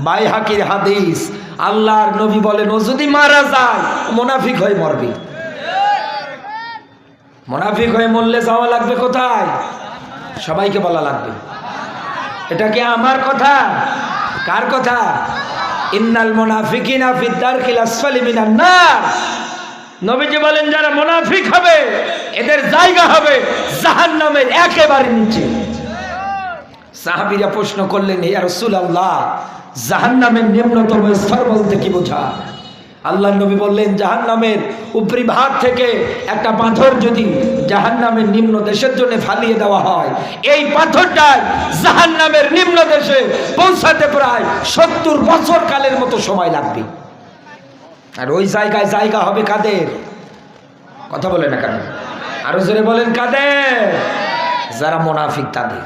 বাইহাকির হাদিস, আল্লাহর নবী বলেন ও যদি মারা যায় মুনাফিক হয়ে মরবে। মুনাফিক হয়ে মরলে যাওয়া লাগবে কোথায়? সবাইকে বলা লাগবে। এটা কি আমার কথা? কার কথা? ইন্নাল মুনাফিকিনা ফিদ দারকিল আসফালি মিনান নার। নবীজি বলেন যারা মুনাফিক হবে এদের জায়গা হবে জাহান্নামের একেবারে নিচে। সাহাবীরা প্রশ্ন করলেন, ইয়া রাসূলুল্লাহ, জাহান্নামের নিম্নতম স্তর বলতে কি বোঝায়? আল্লাহর নবী বললেন, জাহান্নামের উপরি ভাগ থেকে একটা পাথর যদি জাহান্নামের নিম্ন দেশের জন্য ফালিয়ে দেওয়া হয়, এই পাথরটাই জাহান্নামের নিম্ন দেশে পৌঁছাতে প্রায় 70 বছর কালের মতো সময় লাগবে। আর ওই জায়গায় জায়গা হবে কাদের? কথা বলে না কেন? আরো জোরে বলেন, কাদের? যারা মুনাফিক তাদের।